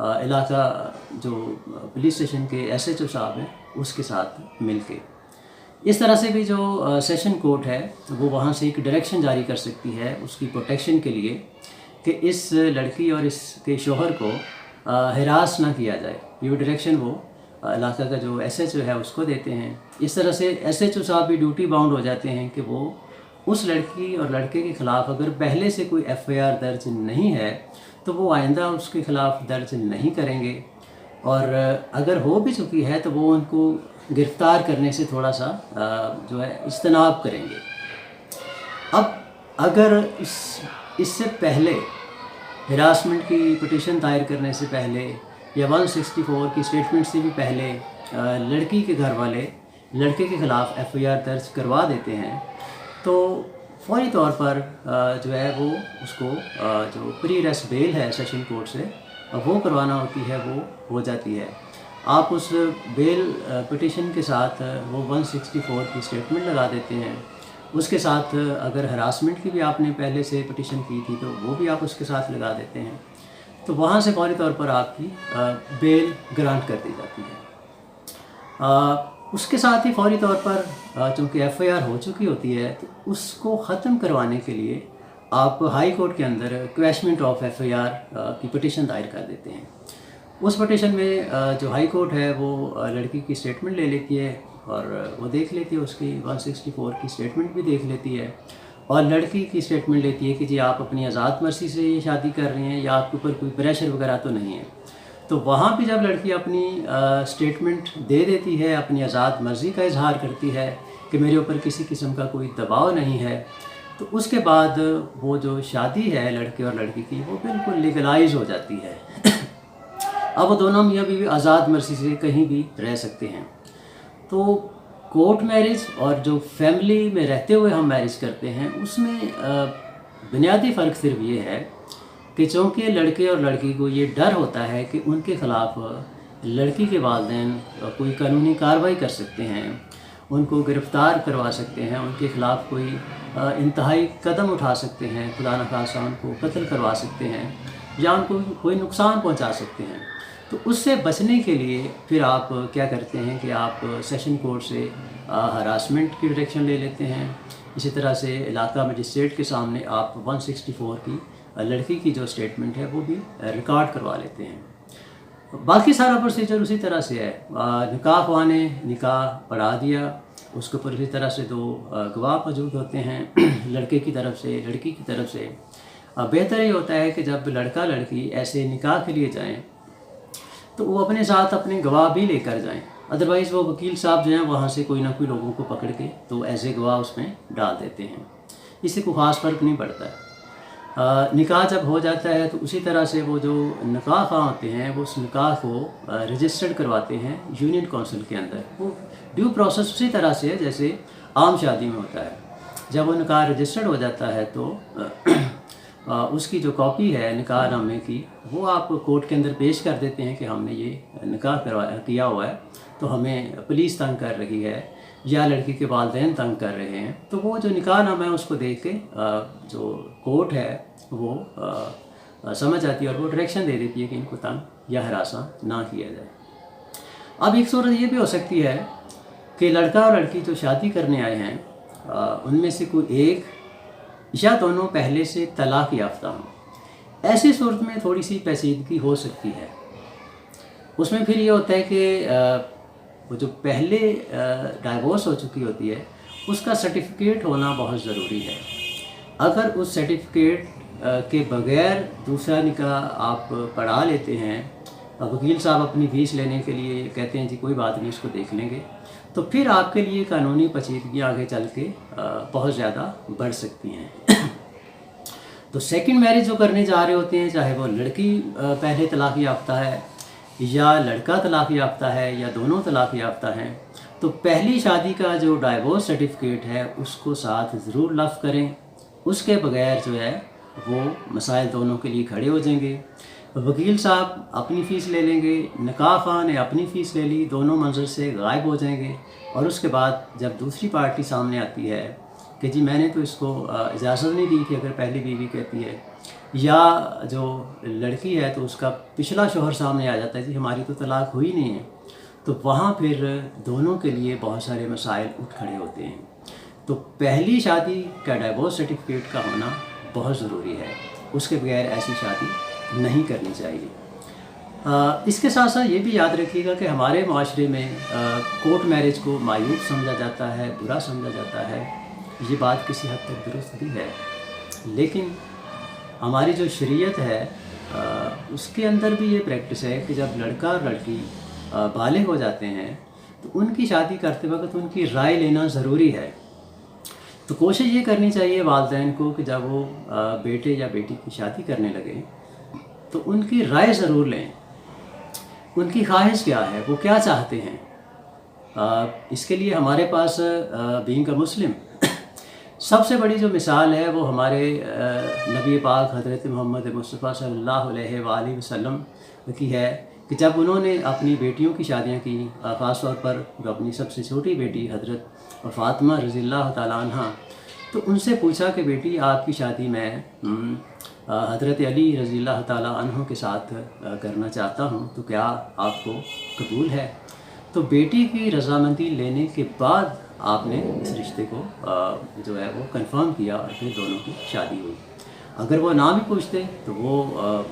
علاقہ جو police station کے SHO صاحب ہیں اس کے ساتھ مل کے اس طرح سے بھی جو سیشن کورٹ ہے وہ وہاں سے ایک ڈائریکشن جاری کر سکتی ہے اس کی پروٹیکشن کے لیے کہ اس لڑکی اور اس کے شوہر کو ہراس نہ کیا جائے. یہ ڈائریکشن وہ علاقہ کا جو SHO ہے اس کو دیتے ہیں. اس طرح سے SHO صاحب بھی ڈیوٹی باؤنڈ ہو جاتے ہیں کہ وہ اس لڑکی اور لڑکے کے خلاف اگر پہلے سے کوئی FIR درج نہیں ہے تو وہ آئندہ اس کے خلاف درج نہیں کریں گے، اور اگر ہو بھی چکی ہے تو وہ ان کو گرفتار کرنے سے تھوڑا سا جو ہے اجتناب کریں گے. اب اگر اس سے پہلے ہراسمنٹ کی پٹیشن دائر کرنے سے پہلے یا 164 کی اسٹیٹمنٹ سے بھی پہلے لڑکی کے گھر والے لڑکے کے خلاف FIR درج کروا دیتے ہیں تو فوری طور پر جو ہے وہ اس کو جو پری ارسٹ بیل ہے سیشن کورٹ سے وہ کروانا ہوتی ہے، وہ ہو جاتی ہے. آپ اس بیل پٹیشن کے ساتھ وہ 164 کی اسٹیٹمنٹ لگا دیتے ہیں. اس کے ساتھ اگر ہراسمنٹ کی بھی آپ نے پہلے سے پٹیشن کی تھی تو وہ بھی آپ اس کے ساتھ لگا دیتے ہیں، تو وہاں سے فوری طور پر آپ کی بیل گرانٹ کر دی جاتی ہے. اس کے ساتھ ہی فوری طور پر چونکہ FIR ہو چکی ہوتی ہے تو اس کو ختم کروانے کے لیے آپ ہائی کورٹ کے اندر کویشمنٹ آف FIR کی پٹیشن دائر کر دیتے ہیں. اس پٹیشن میں جو ہائی کورٹ ہے وہ لڑکی کی اسٹیٹمنٹ لے لیتی ہے اور وہ دیکھ لیتی ہے، اس کی 164 کی اسٹیٹمنٹ بھی دیکھ لیتی ہے، اور لڑکی کی اسٹیٹمنٹ لیتی ہے کہ جی آپ اپنی آزاد مرضی سے یہ شادی کر رہے ہیں یا آپ کے اوپر کوئی پریشر وغیرہ تو نہیں ہے. تو وہاں بھی جب لڑکی اپنی اسٹیٹمنٹ دے دیتی ہے، اپنی آزاد مرضی کا اظہار کرتی ہے کہ میرے اوپر کسی قسم کا کوئی دباؤ نہیں ہے، تو اس کے بعد وہ جو شادی ہے لڑکے اور لڑکی کی وہ بالکل لیگلائز ہو جاتی ہے. اب وہ دونوں میاں بیوی آزاد مرضی سے کہیں بھی رہ سکتے ہیں. تو کورٹ میرج اور جو فیملی میں رہتے ہوئے ہم میرج کرتے ہیں اس میں بنیادی فرق صرف یہ ہے کہ چونکہ لڑکے اور لڑکی کو یہ ڈر ہوتا ہے کہ ان کے خلاف لڑکی کے والدین کوئی قانونی کارروائی کر سکتے ہیں، ان کو گرفتار کروا سکتے ہیں، ان کے خلاف کوئی انتہائی قدم اٹھا سکتے ہیں، خدا نخواستہ ان کو قتل کروا سکتے ہیں یا ان کو کوئی نقصان پہنچا سکتے ہیں. تو اس سے بچنے کے لیے پھر آپ کیا کرتے ہیں کہ آپ سیشن کورٹ سے ہراسمنٹ کی ڈائریکشن لے لیتے ہیں. اسی طرح سے علاقہ مجسٹریٹ کے سامنے آپ 164 کی لڑکی کی جو اسٹیٹمنٹ ہے وہ بھی ریکارڈ کروا لیتے ہیں. باقی سارا پروسیجر اسی طرح سے ہے. نکاح خواہ نے نکاح پڑھا دیا، اس کے اوپر اسی طرح سے 2 گواہ موجود ہوتے ہیں لڑکے کی طرف سے لڑکی کی طرف سے. بہتر یہ ہوتا ہے کہ جب لڑکا لڑکی ایسے نکاح کے لیے جائیں تو وہ اپنے ساتھ اپنے گواہ بھی لے کر جائیں، ادروائز وہ وکیل صاحب جو ہیں وہاں سے کوئی نہ کوئی لوگوں کو پکڑ کے تو ایسے گواہ اس میں ڈال دیتے ہیں. اس سے کوئی خاص فرق نہیں پڑتا ہے. نکاح جب ہو جاتا ہے تو اسی طرح سے وہ جو نکاح خواہ ہوتے ہیں وہ اس نکاح کو رجسٹرڈ کرواتے ہیں یونین کونسل کے اندر. وہ ڈیو پروسیس اسی طرح سے ہے جیسے عام شادی میں ہوتا ہے. جب وہ نکاح رجسٹرڈ ہو جاتا ہے تو اس کی جو کاپی ہے نکاح نامے کی وہ آپ کورٹ کے اندر پیش کر دیتے ہیں کہ ہم نے یہ نکاح کیا ہوا ہے تو ہمیں پولیس تنگ کر رہی ہے یا لڑکی کے والدین تنگ کر رہے ہیں. تو وہ جو نکاح نامہ ہے اس کو دیکھ کے جو کورٹ ہے وہ سمجھ آتی ہے اور وہ ڈائریکشن دے دیتی ہے کہ ان کو تنگ یا ہراساں نہ کیا جائے. اب ایک صورت یہ بھی ہو سکتی ہے کہ لڑکا اور لڑکی جو شادی کرنے آئے ہیں ان میں سے کوئی ایک یا دونوں پہلے سے طلاق یافتہ ہوں. ایسی صورت میں تھوڑی سی پیچیدگی ہو سکتی ہے. اس میں پھر یہ ہوتا ہے کہ وہ جو پہلے ڈائیورس ہو چکی ہوتی ہے اس کا سرٹیفکیٹ ہونا بہت ضروری ہے. اگر اس سرٹیفکیٹ کے بغیر دوسرا نکاح آپ پڑھا لیتے ہیں، وکیل صاحب اپنی فیس لینے کے لیے کہتے ہیں جی کوئی بات نہیں اس کو دیکھ لیں گے، تو پھر آپ کے لیے قانونی پیچیدگیاں آگے چل کے بہت زیادہ بڑھ سکتی ہیں. تو سیکنڈ میرج جو کرنے جا رہے ہوتے ہیں چاہے وہ لڑکی پہلے طلاق یافتہ ہے یا لڑکا طلاق یافتہ ہے یا دونوں طلاق یافتہ ہیں، تو پہلی شادی کا جو ڈائیورس سرٹیفکیٹ ہے اس کو ساتھ ضرور لفظ کریں. اس کے بغیر جو ہے وہ مسائل دونوں کے لیے کھڑے ہو جائیں گے. وکیل صاحب اپنی فیس لے لیں گے، نکاح خواہ نے اپنی فیس لے لی، دونوں منظر سے غائب ہو جائیں گے. اور اس کے بعد جب دوسری پارٹی سامنے آتی ہے کہ جی میں نے تو اس کو اجازت نہیں دی تھی، اگر پہلی بیوی کہتی ہے یا جو لڑکی ہے تو اس کا پچھلا شوہر سامنے آ جاتا ہے جی ہماری تو طلاق ہوئی نہیں ہے، تو وہاں پھر دونوں کے لیے بہت سارے مسائل اٹھ کھڑے ہوتے ہیں۔ تو پہلی شادی کا ڈائیورس سرٹیفکیٹ کا ہونا بہت ضروری ہے، اس کے بغیر ایسی شادی نہیں کرنی چاہیے۔ اس کے ساتھ ساتھ یہ بھی یاد رکھیے گا کہ ہمارے معاشرے میں کورٹ میرج کو معیوب سمجھا جاتا ہے، برا سمجھا جاتا ہے۔ یہ بات کسی حد تک درست بھی ہے، لیکن ہماری جو شریعت ہے اس کے اندر بھی یہ پریکٹس ہے کہ جب لڑکا اور لڑکی بالغ ہو جاتے ہیں تو ان کی شادی کرتے وقت ان کی رائے لینا ضروری ہے۔ تو کوشش یہ کرنی چاہیے والدین کو کہ جب وہ بیٹے یا بیٹی کی شادی کرنے لگے تو ان کی رائے ضرور لیں، ان کی خواہش کیا ہے، وہ کیا چاہتے ہیں۔ اس کے لیے ہمارے پاس بینگ اے مسلم سب سے بڑی جو مثال ہے وہ ہمارے نبی پاک حضرت محمد مصطفیٰ صلی اللہ علیہ وآلہ وسلم کی ہے کہ جب انہوں نے اپنی بیٹیوں کی شادیاں کی، خاص طور پر جو اپنی سب سے چھوٹی بیٹی حضرت فاطمہ رضی اللہ تعالیٰ عنہ، تو ان سے پوچھا کہ بیٹی آپ کی شادی میں حضرت علی رضی اللہ تعالیٰ عنہ کے ساتھ کرنا چاہتا ہوں، تو کیا آپ کو قبول ہے؟ تو بیٹی کی رضامندی لینے کے بعد آپ نے اس رشتے کو جو ہے وہ کنفرم کیا اور پھر دونوں کی شادی ہوئی۔ اگر وہ نہ بھی پوچھتے تو وہ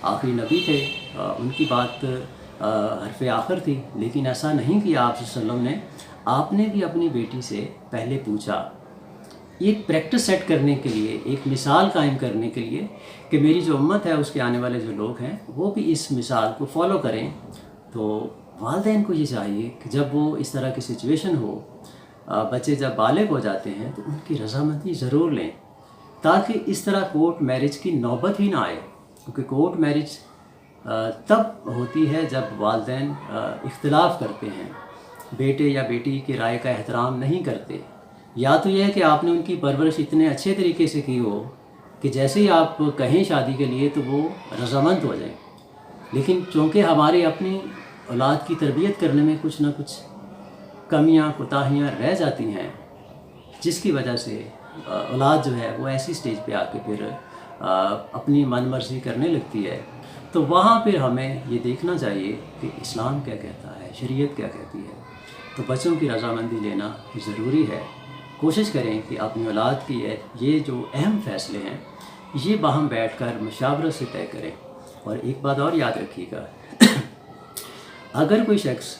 آخری نبی تھے، ان کی بات حرف آخر تھی، لیکن ایسا نہیں کیا آپ صلی اللہ علیہ وسلم نے۔ آپ نے بھی اپنی بیٹی سے پہلے پوچھا، ایک پریکٹس سیٹ کرنے کے لیے، ایک مثال قائم کرنے کے لیے کہ میری جو امت ہے اس کے آنے والے جو لوگ ہیں وہ بھی اس مثال کو فالو کریں۔ تو والدین کو یہ چاہیے کہ جب وہ اس طرح کی سچویشن ہو، بچے جب بالغ ہو جاتے ہیں تو ان کی رضامندی ضرور لیں، تاکہ اس طرح کورٹ میرج کی نوبت ہی نہ آئے، کیونکہ کورٹ میرج تب ہوتی ہے جب والدین اختلاف کرتے ہیں، بیٹے یا بیٹی کی رائے کا احترام نہیں کرتے، یا تو یہ ہے کہ آپ نے ان کی پرورش اتنے اچھے طریقے سے کی ہو کہ جیسے ہی آپ کہیں شادی کے لیے تو وہ رضامند ہو جائیں، لیکن چونکہ ہماری اپنی اولاد کی تربیت کرنے میں کچھ نہ کچھ کمیاں کوتاہیاں رہ جاتی ہیں، جس کی وجہ سے اولاد جو ہے وہ ایسی سٹیج پہ آ کے پھر اپنی من مرضی کرنے لگتی ہے، تو وہاں پھر ہمیں یہ دیکھنا چاہیے کہ اسلام کیا کہتا ہے، شریعت کیا کہتی ہے۔ تو بچوں کی رضامندی لینا ضروری ہے۔ کوشش کریں کہ اپنی اولاد کی یہ جو اہم فیصلے ہیں یہ باہم بیٹھ کر مشاورت سے طے کریں۔ اور ایک بات اور یاد رکھیے گا، اگر کوئی شخص،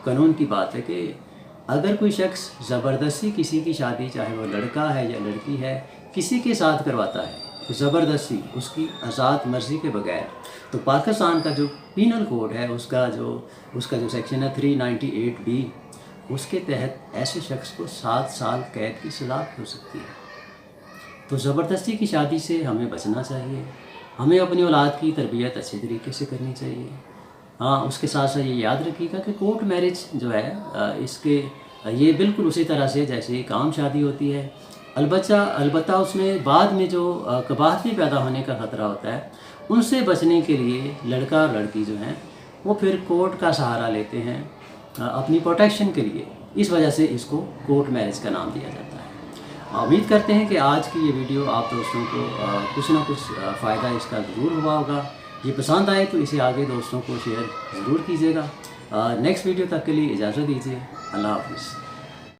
قانون کی بات ہے کہ اگر کوئی شخص زبردستی کسی کی شادی، چاہے وہ لڑکا ہے یا لڑکی ہے، کسی کے ساتھ کرواتا ہے زبردستی، اس کی آزاد مرضی کے بغیر، تو پاکستان کا جو پینل کوڈ ہے اس کا جو سیکشن ہے 398B، اس کے تحت ایسے شخص کو 7 سال قید کی سزا ہو سکتی ہے۔ تو زبردستی کی شادی سے ہمیں بچنا چاہیے، ہمیں اپنی اولاد کی تربیت اچھے طریقے سے کرنی چاہیے۔ ہاں، اس کے ساتھ ساتھ یہ یاد رکھیے گا کہ کورٹ میرج جو ہے یہ بالکل اسی طرح سے جیسے ایک عام شادی ہوتی ہے، البتہ اس میں بعد میں جو قباحتی پیدا ہونے کا خطرہ ہوتا ہے، ان سے بچنے کے لیے لڑکا اور لڑکی جو ہیں وہ پھر کورٹ کا سہارا لیتے ہیں اپنی پروٹیکشن کے لیے، اس وجہ سے اس کو کورٹ میرج کا نام دیا جاتا ہے۔ امید کرتے ہیں کہ آج کی یہ ویڈیو آپ دوستوں کو کچھ نہ کچھ فائدہ اس کا ضرور ہوا ہوگا۔ یہ پسند آئے تو اسے آگے دوستوں کو شیئر ضرور کیجیے گا۔ نیکسٹ ویڈیو تک کے لیے اجازت دیجیے، اللہ حافظ۔